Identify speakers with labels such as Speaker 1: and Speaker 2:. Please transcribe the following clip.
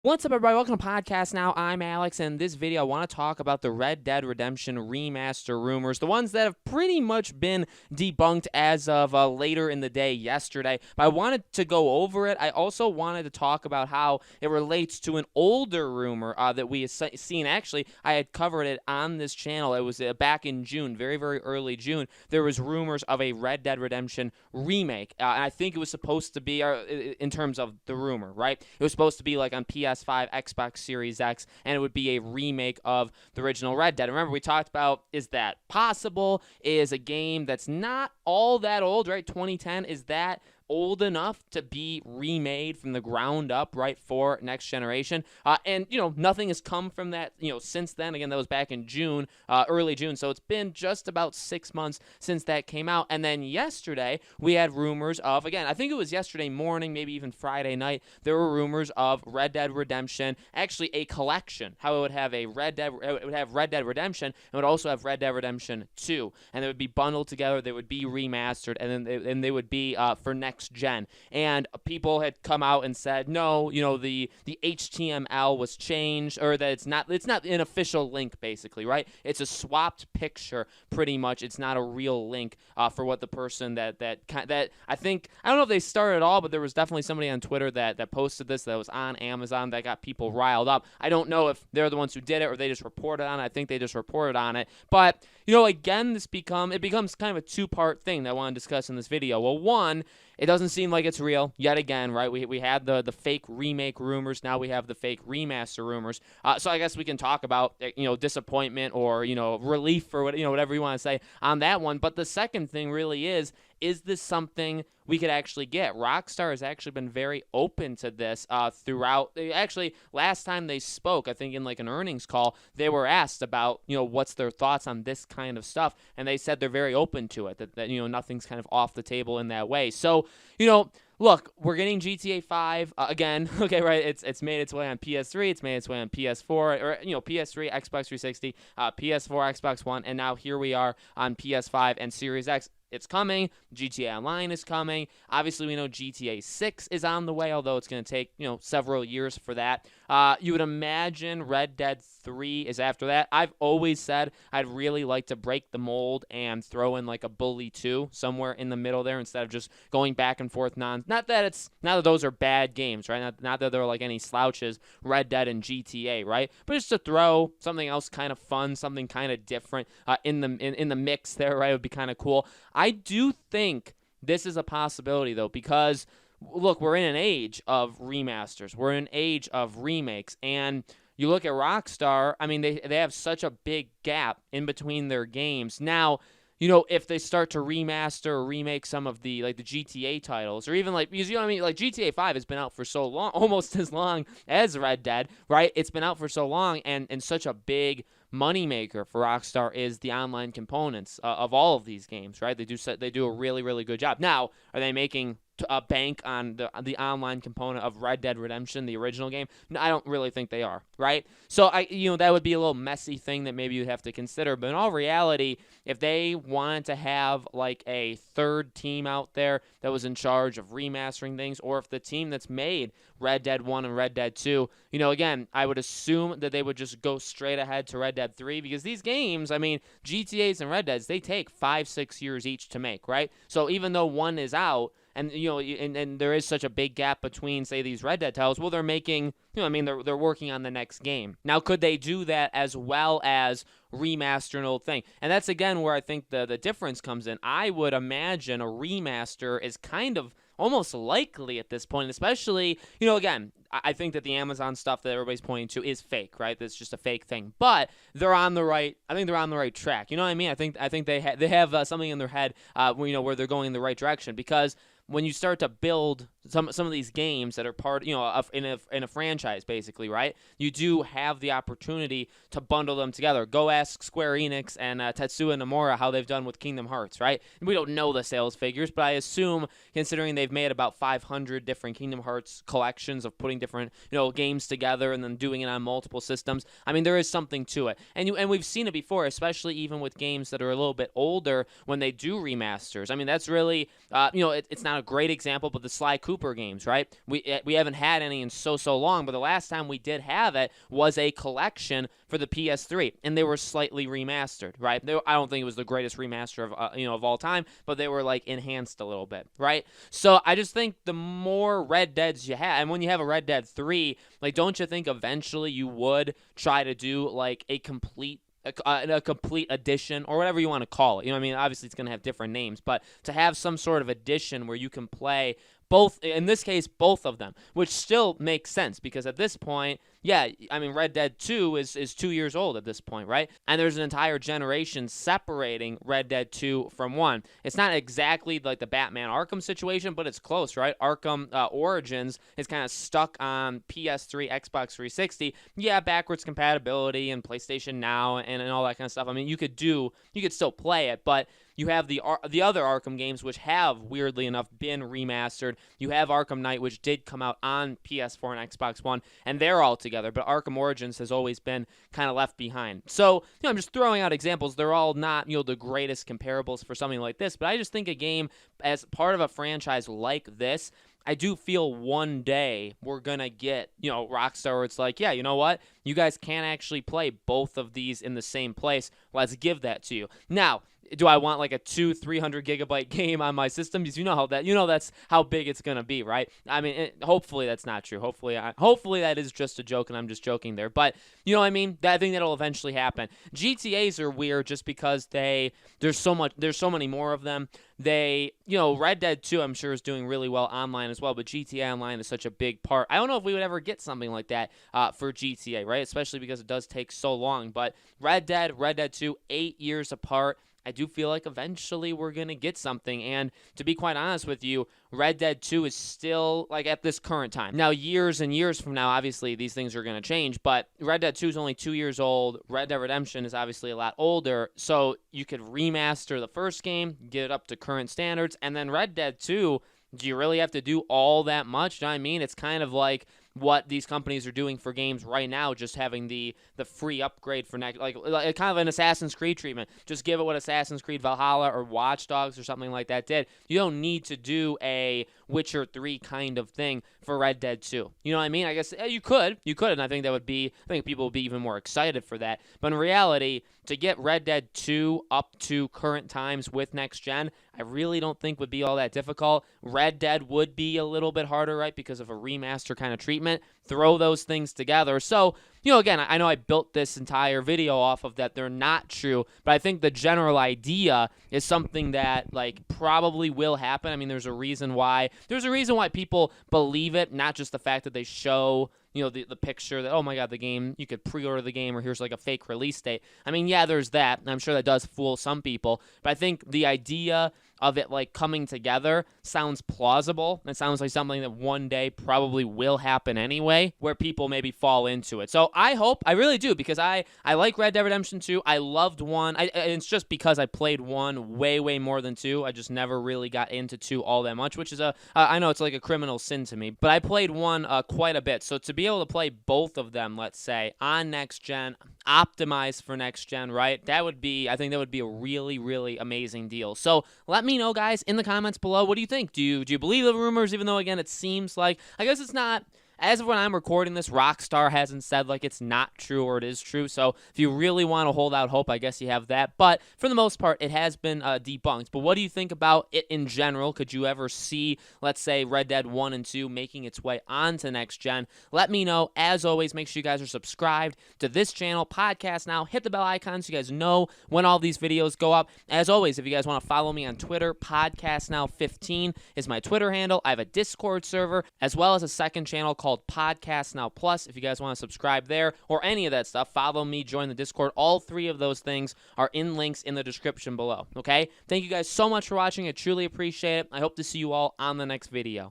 Speaker 1: What's up, everybody? Welcome to Podcast Now. I'm Alex, and in this video, I want to talk about the Red Dead Redemption Remaster rumors, the ones that have pretty much been debunked as of later in the day yesterday. But I wanted to go over it. I also wanted to talk about how it relates to an older rumor that we have seen. Actually, I had covered it on this channel. It was back in June, very, very early June. There was rumors of a Red Dead Redemption remake, and I think it was supposed to be, in terms of the rumor, right? It was supposed to be like on PS5, Xbox Series X, and it would be a remake of the original Red Dead. Remember, we talked about, is that possible? Is a game that's not all that old, right? 2010, is that old enough to be remade from the ground up, right, for next generation? And, nothing has come from that, since then. Again, that was back in June, early June. So it's been just about 6 months since that came out. And then yesterday, we had rumors of, again, I think it was yesterday morning, maybe even Friday night, there were rumors of Red Dead Redemption, actually a collection, how it would have it would have Red Dead Redemption, and it would also have Red Dead Redemption 2. And they would be bundled together, they would be remastered, and then they would be for next gen. And people had come out and said, no, the HTML was changed, or that it's not an official link, basically, right? It's a swapped picture, pretty much. It's not a real link for what the person that I think, I don't know if they started at all, but there was definitely somebody on Twitter that posted this, that was on Amazon, that got people riled up. I don't know if they're the ones who did it or they just reported on it. I think they just reported on it. But again, it becomes kind of a two-part thing that I want to discuss in this video. Well, one, it doesn't seem like it's real yet again, right? We had the fake remake rumors. Now we have the fake remaster rumors. So I guess we can talk about disappointment or relief or whatever you want to say on that one. But the second thing really is this something we could actually get? Rockstar has actually been very open to this throughout. Actually, last time they spoke, I think in like an earnings call, they were asked about what's their thoughts on this kind of stuff, and they said they're very open to it. That nothing's kind of off the table in that way. So look, we're getting GTA 5 again. Okay, right? It's made its way on PS3. It's made its way on PS4, or PS3, Xbox 360, PS4, Xbox One, and now here we are on PS5 and Series X. It's coming. GTA Online is coming. Obviously, we know GTA 6 is on the way, although it's going to take, several years for that. You would imagine Red Dead 3 is after that. I've always said I'd really like to break the mold and throw in like a Bully 2 somewhere in the middle there instead of just going back and forth. Not that those are bad games, right? Not that they're like any slouches, Red Dead and GTA, right? But just to throw something else kind of fun, something kind of different in the mix there, right? It would be kind of cool. I do think this is a possibility, though, because, look, we're in an age of remasters. We're in an age of remakes. And you look at Rockstar, I mean, they have such a big gap in between their games. Now, if they start to remaster or remake some of the GTA titles, or even because like GTA 5 has been out for so long, almost as long as Red Dead, right? It's been out for so long, and such a big moneymaker for Rockstar is the online components of all of these games, right? They do a really, really good job. Now, are they making a bank on the online component of Red Dead Redemption, the original game? No, I don't really think they are, right? So that would be a little messy thing that maybe you'd have to consider. But in all reality, if they wanted to have like a third team out there that was in charge of remastering things, or if the team that's made Red Dead 1 and Red Dead 2, again, I would assume that they would just go straight ahead to Red Dead 3, because these games, I mean, GTAs and Red Deads, they take 5-6 years each to make, right? So even though one is out, and and there is such a big gap between, say, these Red Dead titles, well, they're making, they're working on the next game. Now, could they do that as well as remaster an old thing? And that's, again, where I think the difference comes in. I would imagine a remaster is kind of almost likely at this point, especially, again, I think that the Amazon stuff that everybody's pointing to is fake, right? That's just a fake thing. But they're on the right. I think they're on the right track. You know what I mean? I think they have something in their head, where they're going in the right direction, because when you start to build some of these games that are part, in a franchise, basically, right? You do have the opportunity to bundle them together. Go ask Square Enix and Tetsuya Nomura how they've done with Kingdom Hearts, right? We don't know the sales figures, but I assume, considering they've made about 500 different Kingdom Hearts collections of putting different, games together and then doing it on multiple systems, I mean, there is something to it. And we've seen it before, especially even with games that are a little bit older when they do remasters. I mean, that's really, it's not a great example, but the Sly Cooper Cooper games, right? We haven't had any in so long, but the last time we did have it was a collection for the PS3, and they were slightly remastered, right? I don't think it was the greatest remaster of of all time, but they were like enhanced a little bit, right? So I just think the more Red Deads you have, and when you have a Red Dead 3, like, don't you think eventually you would try to do like a complete edition, or whatever you want to call it? You know what I mean? Obviously, it's going to have different names, but to have some sort of edition where you can play both, in this case, both of them, which still makes sense, because at this point, yeah, I mean, Red Dead 2 is 2 years old at this point, right? And there's an entire generation separating Red Dead 2 from 1. It's not exactly like the Batman Arkham situation, but it's close, right? Arkham Origins is kind of stuck on PS3, Xbox 360. Yeah, backwards compatibility and PlayStation Now and all that kind of stuff. I mean, you could still play it, but you have the other Arkham games, which have, weirdly enough, been remastered. You have Arkham Knight, which did come out on PS4 and Xbox One, and they're all together. But Arkham Origins has always been kind of left behind. So, I'm just throwing out examples. They're all not, the greatest comparables for something like this. But I just think a game as part of a franchise like this, I do feel one day we're going to get, Rockstar, where it's like, yeah, you know what? You guys can't actually play both of these in the same place. Let's give that to you. Now, do I want like a 300 gigabyte game on my system? Because that's how big it's gonna be, right? I mean, hopefully that's not true. Hopefully that is just a joke, and I'm just joking there. But you know what I mean? I think that'll eventually happen. GTAs are weird just because there's so many more of them. Red Dead 2, I'm sure, is doing really well online as well, but GTA Online is such a big part. I don't know if we would ever get something like that for GTA, right? Especially because it does take so long. But Red Dead 2, 8 years apart. I do feel like eventually we're going to get something. And to be quite honest with you, Red Dead 2 is still, like, at this current time. Now, years and years from now, obviously, these things are going to change. But Red Dead 2 is only 2 years old. Red Dead Redemption is obviously a lot older. So you could remaster the first game, get it up to current standards. And then Red Dead 2, do you really have to do all that much? You know what I mean? It's kind of like what these companies are doing for games right now, just having the free upgrade for next, like kind of an Assassin's Creed treatment. Just give it what Assassin's Creed Valhalla or Watch Dogs or something like that did. You don't need to do a Witcher 3 kind of thing for Red Dead 2. You know what I mean? I guess you could, and I think people would be even more excited for that. But in reality, to get Red Dead 2 up to current times with next gen, I really don't think would be all that difficult. Red Dead would be a little bit harder, right, because of a remaster kind of treatment. Throw those things together. So, again, I know I built this entire video off of that they're not true, but I think the general idea is something that, like, probably will happen. I mean, there's a reason why people believe it, not just the fact that they show the picture that, oh my god, the game, you could pre-order the game, or here's like a fake release date. I mean, yeah, there's that, and I'm sure that does fool some people, but I think the idea of it like coming together sounds plausible. It sounds like something that one day probably will happen anyway, where people maybe fall into it. So I hope, I really do, because I like Red Dead Redemption 2. I loved 1. It's just because I played 1 way more than 2. I just never really got into 2 all that much, which is I know it's like a criminal sin to me, but I played 1 quite a bit. So to be able to play both of them, let's say, on next gen, optimized for next gen, right? I think that would be a really, really amazing deal. So let me know, guys, in the comments below. What do you think? Do you believe the rumors, even though, again, it seems like, I guess it's not, as of when I'm recording this, Rockstar hasn't said like it's not true or it is true. So if you really want to hold out hope, I guess you have that. But for the most part, it has been debunked. But what do you think about it in general? Could you ever see, let's say, Red Dead 1 and 2 making its way onto next gen? Let me know. As always, make sure you guys are subscribed to this channel, Podcast Now. Hit the bell icon so you guys know when all these videos go up. As always, if you guys want to follow me on Twitter, Podcast Now 15 is my Twitter handle. I have a Discord server, as well as a second channel called Podcast Now Plus. If you guys want to subscribe there or any of that stuff, follow me, join the Discord. All 3 of those things are in links in the description below. Okay? Thank you guys so much for watching. I truly appreciate it. I hope to see you all on the next video.